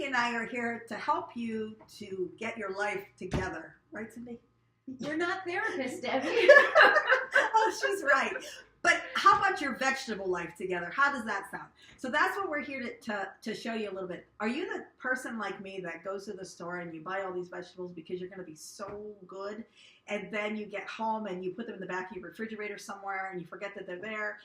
and I are here to help you to get your life together. Right, Cindy? We're not therapists, Debbie. Oh, she's right. But how about your vegetable life together? How does that sound? So that's what we're here to show you a little bit. Are you the person like me that goes to the store and you buy all these vegetables because you're going to be so good, and then you get home and you put them in the back of your refrigerator somewhere and you forget that they're there,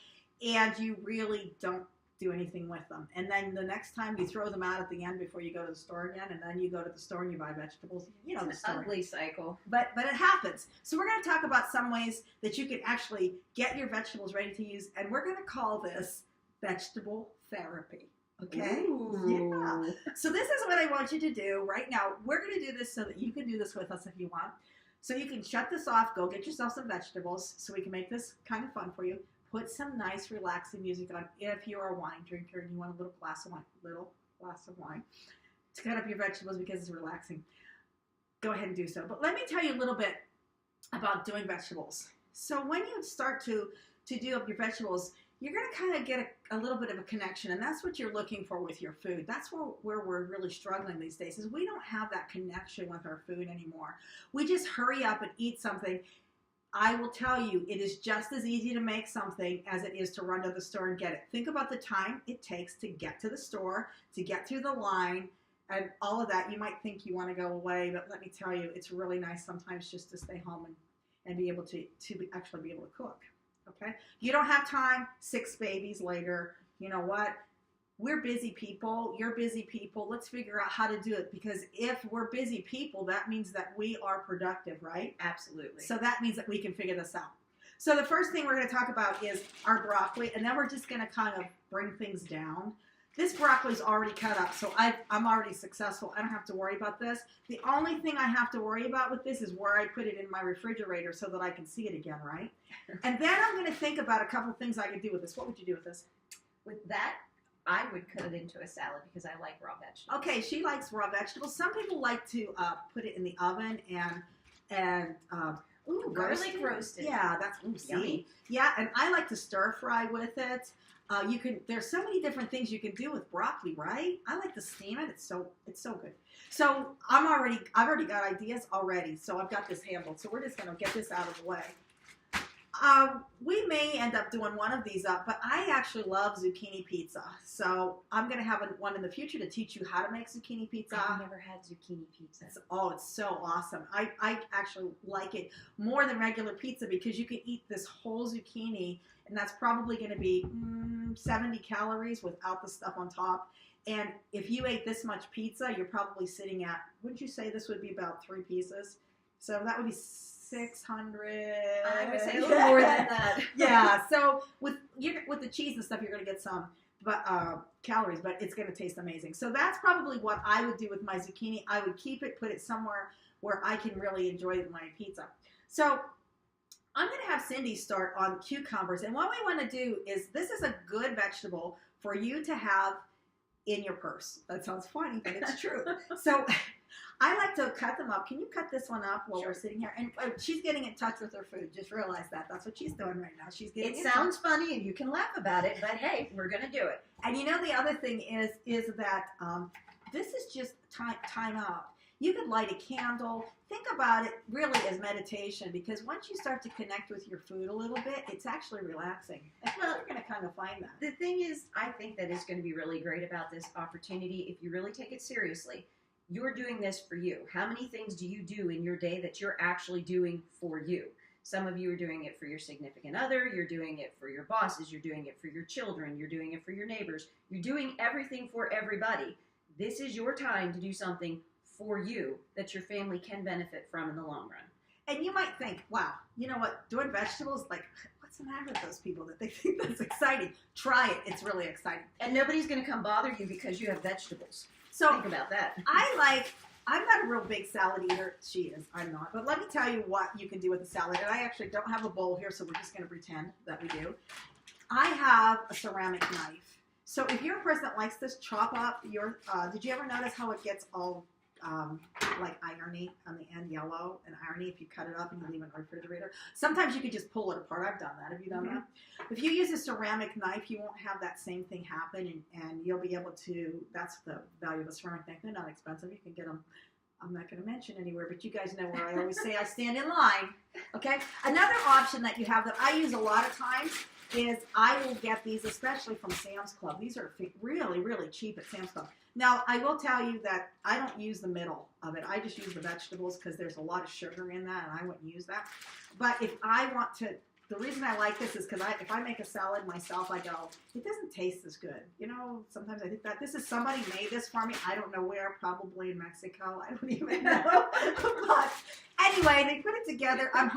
and you really don't do anything with them, and then the next time you throw them out at the end before you go to the store again, and then you go to the store and you buy vegetables. You know the story. Ugly cycle. But it happens. So we're going to talk about some ways that you can actually get your vegetables ready to use, and we're going to call this vegetable therapy. Okay? Ooh. Yeah. So this is what I want you to do right now. We're going to do this so that you can do this with us if you want. So you can shut this off, go get yourself some vegetables so we can make this kind of fun for you. Put some nice, relaxing music on if you're a wine drinker and you want a little glass of wine to cut up your vegetables because it's relaxing. Go ahead and do so. But let me tell you a little bit about doing vegetables. So when you start to do up your vegetables, you're going to kind of get a little bit of a connection, and that's what you're looking for with your food. That's where we're really struggling these days, is we don't have that connection with our food anymore. We just hurry up and eat something. I will tell you, it is just as easy to make something as it is to run to the store and get it. Think about the time it takes to get to the store, to get through the line, and all of that. You might think you want to go away, but let me tell you, it's really nice sometimes just to stay home and be able to actually be able to cook. Okay? You don't have time, 6 babies later. You know what? We're busy people. You're busy people. Let's figure out how to do it, because if we're busy people, that means that we are productive, right? Absolutely. So that means that we can figure this out. So the first thing we're going to talk about is our broccoli, and then we're just going to kind of bring things down. This broccoli is already cut up, so I'm already successful. I don't have to worry about this. The only thing I have to worry about with this is where I put it in my refrigerator so that I can see it again, right? And then I'm going to think about a couple things I could do with this. What would you do with this? With that, I would cut it into a salad because I like raw vegetables. Okay, she likes raw vegetables. Some people like to put it in the oven and ooh, garlic roasted. Yeah, that's yummy. Yeah, and I like to stir fry with it. There's so many different things you can do with broccoli, right? I like to steam it. It's so good. So I've already got ideas already. So I've got this handled. So we're just gonna get this out of the way. We may end up doing one of these up, but I actually love zucchini pizza. So I'm going to have one in the future to teach you how to make zucchini pizza. I've never had zucchini pizza. It's so awesome. I actually like it more than regular pizza because you can eat this whole zucchini, and that's probably going to be 70 calories without the stuff on top. And if you ate this much pizza, you're probably sitting at, wouldn't you say this would be about 3 pieces? So that would be 600. I would say a little more than that. Yeah. So with the cheese and stuff, you're going to get some calories, but it's going to taste amazing. So that's probably what I would do with my zucchini. I would keep it, put it somewhere where I can really enjoy my pizza. So I'm going to have Cindy start on cucumbers. And what we want to do is, this is a good vegetable for you to have in your purse. That sounds funny, but it's true. So I like to cut them up. Can you cut this one up while we're sitting here? And she's getting in touch with her food. Just realize that. That's what she's doing right now. She's getting. It sounds funny, and you can laugh about it, but hey, we're going to do it. And you know, the other thing is that this is just time out. You could light a candle. Think about it really as meditation, because once you start to connect with your food a little bit, it's actually relaxing. Well, you're going to kind of find that. The thing is, I think that is going to be really great about this opportunity if you really take it seriously. You're doing this for you. How many things do you do in your day that you're actually doing for you? Some of you are doing it for your significant other. You're doing it for your bosses. You're doing it for your children. You're doing it for your neighbors. You're doing everything for everybody. This is your time to do something for you that your family can benefit from in the long run. And you might think, wow, you know what, doing vegetables, like, what's the matter with those people that they think that's exciting? Try it. It's really exciting. And nobody's going to come bother you because you have vegetables. So think about that. I'm not a real big salad eater. She is. I'm not. But let me tell you what you can do with a salad. And I actually don't have a bowl here, so we're just going to pretend that we do. I have a ceramic knife. So if you're a person that likes this, chop up your, did you ever notice how it gets all like irony on the end, yellow and irony if you cut it up and you leave it in the refrigerator. Sometimes you could just pull it apart. I've done that. Have you done that? If you use a ceramic knife, you won't have that same thing happen, and you'll be able to, that's the value of a ceramic knife. They're not expensive. You can get them, I'm not going to mention anywhere, but you guys know where I always say I stand in line. Okay? Another option that you have that I use a lot of times is I will get these, especially from Sam's Club. These are really, really cheap at Sam's Club. Now, I will tell you that I don't use the middle of it. I just use the vegetables because there's a lot of sugar in that, and I wouldn't use that. But if I want to, the reason I like this is because if I make a salad myself, I go, it doesn't taste as good. You know, sometimes I think that this is somebody made this for me. I don't know where, probably in Mexico. I don't even know. But anyway, they put it together. I'm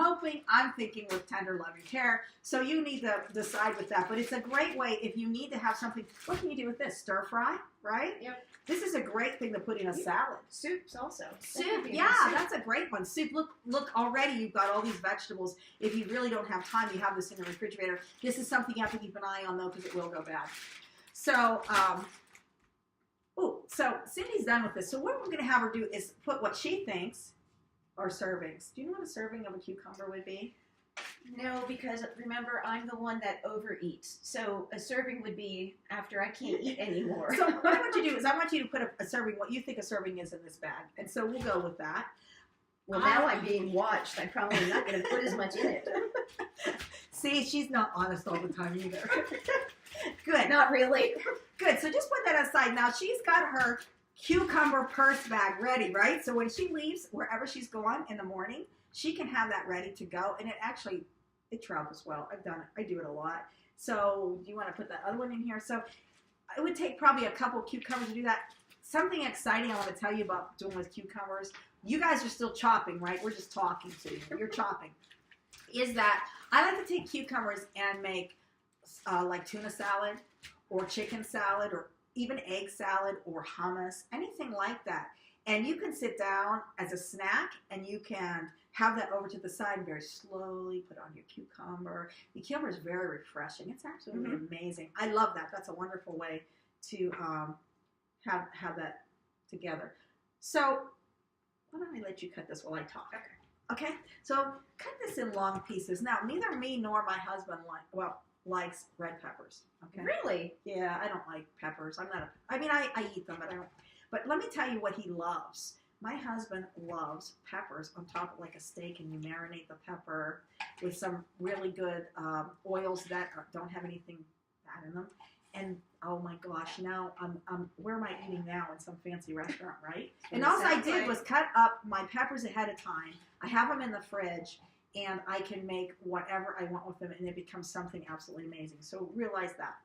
thinking with tender, loving care. So you need to decide with that. But it's a great way if you need to have something. What can you do with this? Stir fry, right? Yep. This is a great thing to put in a salad. Soups also. Soup, yeah, that's a great one. Soup, look, already you've got all these vegetables. If you really don't have time, you have this in the refrigerator. This is something you have to keep an eye on, though, because it will go bad. So, so Cindy's done with this. So what we're going to have her do is put what she thinks are servings. Do you know what a serving of a cucumber would be? No, because remember, I'm the one that overeats. So a serving would be after I can't eat anymore. So what I want you to do is I want you to put a serving, what you think a serving is in this bag. And so we'll go with that. Well, now I'm being watched. I'm probably not going to put as much in it. See, she's not honest all the time either. Good. Not really. Good. So just put that aside. Now she's got her cucumber purse bag ready, right? So when she leaves wherever she's going in the morning, she can have that ready to go. And it travels well. I've done it. I do it a lot. So do you want to put that other one in here? So it would take probably a couple cucumbers to do that. Something exciting I want to tell you about doing with cucumbers. You guys are still chopping, right? We're just talking to you. You're chopping. Is that I like to take cucumbers and make like tuna salad or chicken salad or even egg salad or hummus, anything like that. And you can sit down as a snack and you can have that over to the side and very slowly put on your cucumber. The cucumber is very refreshing. It's absolutely amazing. I love that. That's a wonderful way to have that together. So why don't I let you cut this while I talk? Okay? So cut this in long pieces. Now, neither me nor my husband likes red peppers. Okay? Really? Yeah, I don't like peppers. I eat them, but I don't. But let me tell you what he loves. My husband loves peppers on top of like a steak, and you marinate the pepper with some really good oils that don't have anything bad in them. And oh my gosh, now where am I eating now? In some fancy restaurant, right? And all I did was cut up my peppers ahead of time. I have them in the fridge, and I can make whatever I want with them, and it becomes something absolutely amazing. So realize that.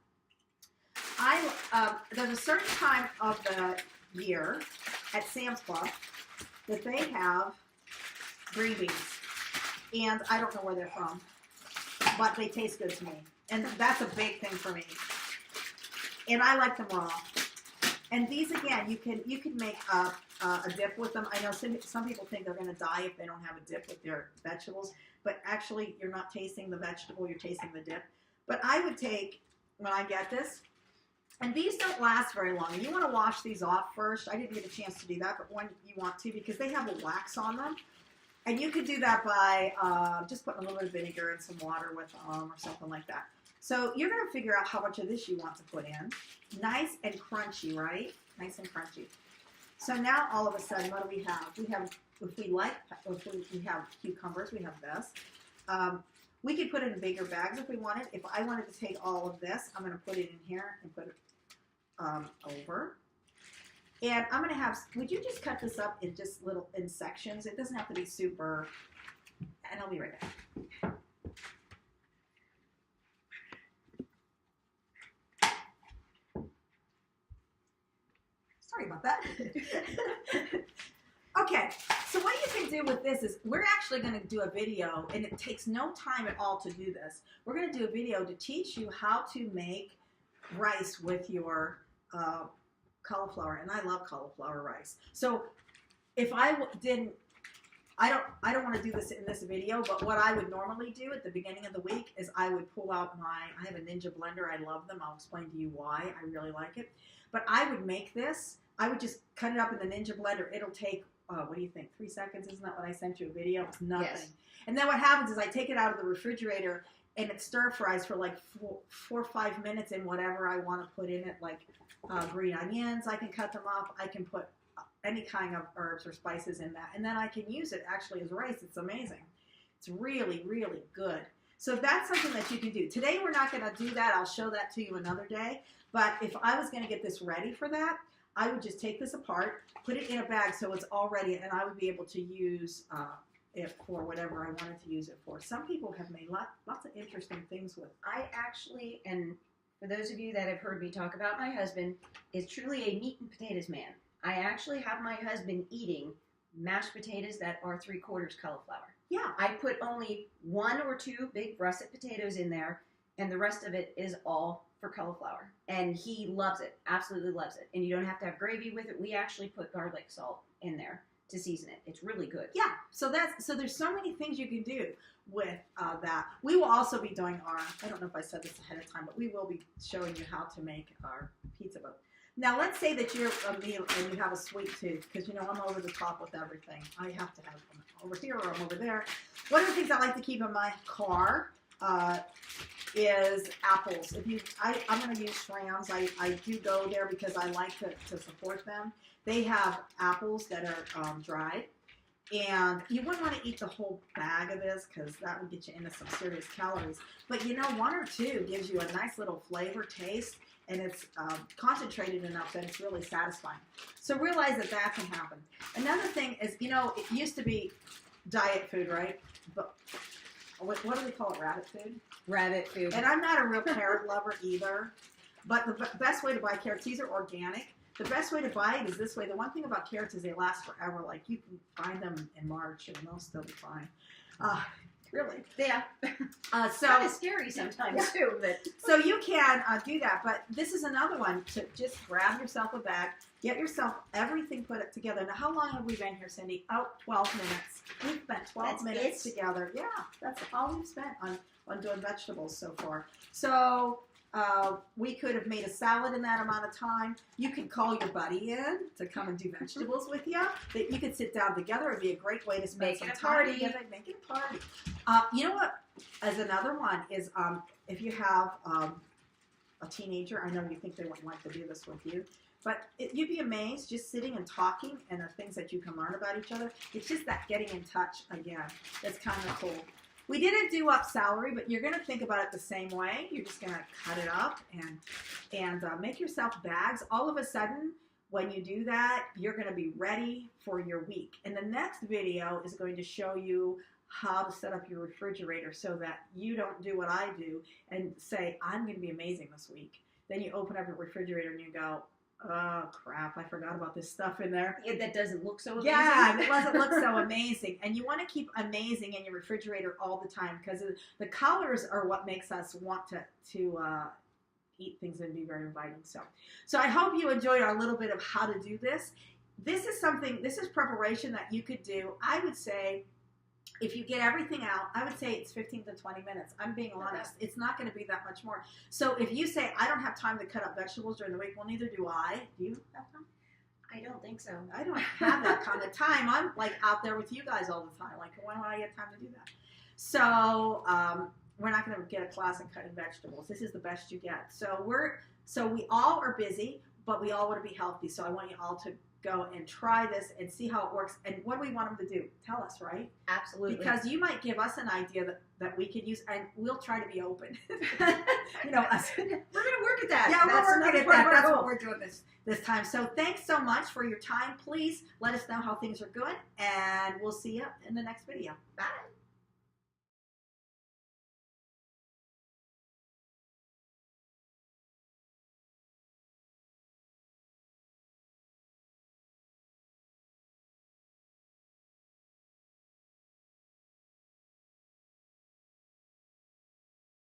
There's a certain time of the year at Sam's Club that they have green beans, and I don't know where they're from, but they taste good to me, and that's a big thing for me. And I like them raw. And these again, you can make a dip with them. I know some people think they're going to die if they don't have a dip with their vegetables, but actually you're not tasting the vegetable, you're tasting the dip. But I would take, when I get this, and these don't last very long. You want to wash these off first. I didn't get a chance to do that, but when you want to, because they have a wax on them. And you could do that by just putting a little bit of vinegar and some water with them or something like that. So you're going to figure out how much of this you want to put in. Nice and crunchy, right? Nice and crunchy. So now all of a sudden, what do we have? We have, if we have cucumbers, we have this. We could put it in bigger bags if we wanted. If I wanted to take all of this, I'm going to put it in here and put it over. And I'm going to have, would you just cut this up in just in sections? It doesn't have to be super, and I'll be right back. Sorry about that. Okay, so what you can do with this is we're actually going to do a video, and it takes no time at all to do this. We're going to do a video to teach you how to make rice with your cauliflower, and I love cauliflower rice. So if I don't want to do this in this video, but what I would normally do at the beginning of the week is I would pull out I have a Ninja blender. I love them. I'll explain to you why. I really like it. But I would make this I would just cut it up in the Ninja blender. It'll take, what do you think, 3 seconds? Isn't that what I sent you a video? It's nothing. Yes. And then what happens is I take it out of the refrigerator and it stir fries for like 4 or 5 minutes in whatever I want to put in it, like green onions. I can cut them up. I can put any kind of herbs or spices in that. And then I can use it actually as rice. It's amazing. It's really, really good. So that's something that you can do. Today we're not going to do that. I'll show that to you another day. But if I was going to get this ready for that, I would just take this apart, put it in a bag so it's all ready, and I would be able to use it for whatever I wanted to use it for. Some people have made lots of interesting things with it. I actually, and for those of you that have heard me talk about my husband, is truly a meat and potatoes man. I actually have my husband eating mashed potatoes that are 3/4 cauliflower. Yeah. I put only 1 or 2 big russet potatoes in there, and the rest of it is all for cauliflower. And he loves it, absolutely loves it. And you don't have to have gravy with it. We actually put garlic salt in there to season it. It's really good. Yeah, so there's so many things you can do with that. We will also be doing I don't know if I said this ahead of time, but we will be showing you how to make our pizza boat. Now, let's say that you're a meal and you have a sweet tooth, because, you know, I'm over the top with everything. I have to have them over here or I'm over there. One of the things I like to keep in my car is apples. I'm going to use Schramm's. I do go there because I like to support them. They have apples that are dried. And you wouldn't want to eat the whole bag of this because that would get you into some serious calories. But, you know, 1 or 2 gives you a nice little flavor taste. And it's concentrated enough that it's really satisfying. So realize that that can happen. Another thing is, you know, it used to be diet food, right? But what do we call it? Rabbit food? Rabbit food. And I'm not a real carrot lover either. But the best way to buy carrots, these are organic. The best way to buy it is this way. The one thing about carrots is they last forever. Like, you can find them in March and they'll still be fine. Really? Yeah. So kind of scary sometimes too. But so you can do that, but this is another one to just grab yourself a bag, get yourself everything put it together. Now, how long have we been here, Cindy? Oh, 12 minutes. We've spent 12 minutes together. Yeah, that's all we've spent on doing vegetables so far. So we could have made a salad in that amount of time. You could call your buddy in to come and do vegetables with you. That you could sit down together. It'd be a great way to spend some time together. Make it a party. You know what? As another one is if you have a teenager, I know you think they wouldn't like to do this with you, but you'd be amazed just sitting and talking and the things that you can learn about each other. It's just that getting in touch again. That's kind of cool. We didn't do up celery, but you're going to think about it the same way. You're just going to cut it up and make yourself bags. All of a sudden, when you do that, you're going to be ready for your week. And the next video is going to show you how to set up your refrigerator so that you don't do what I do and say, I'm going to be amazing this week. Then you open up your refrigerator and you go, oh, crap, I forgot about this stuff in there. Yeah, that doesn't look so amazing. Yeah, it doesn't look so amazing. And you want to keep amazing in your refrigerator all the time because the colors are what makes us want to eat things and be very inviting. So I hope you enjoyed our little bit of how to do this. This is preparation that you could do. I would say, if you get everything out, I would say it's 15 to 20 minutes. I'm being honest. It's not going to be that much more. So if you say, I don't have time to cut up vegetables during the week, well, neither do I. Do you have time? I don't think so. I don't have that kind of time. I'm like out there with you guys all the time. Like, when would I get time to do that? So we're not going to get a class in cutting vegetables. This is the best you get. So we all are busy, but we all want to be healthy. So I want you all to go and try this and see how it works. And what do we want them to do? Tell us, right? Absolutely. Because you might give us an idea that we could use, and we'll try to be open. You know, us. We're going to work at that. Yeah, we're working at that. That's goal. what we're doing this time. So thanks so much for your time. Please let us know how things are going, and we'll see you in the next video. Bye.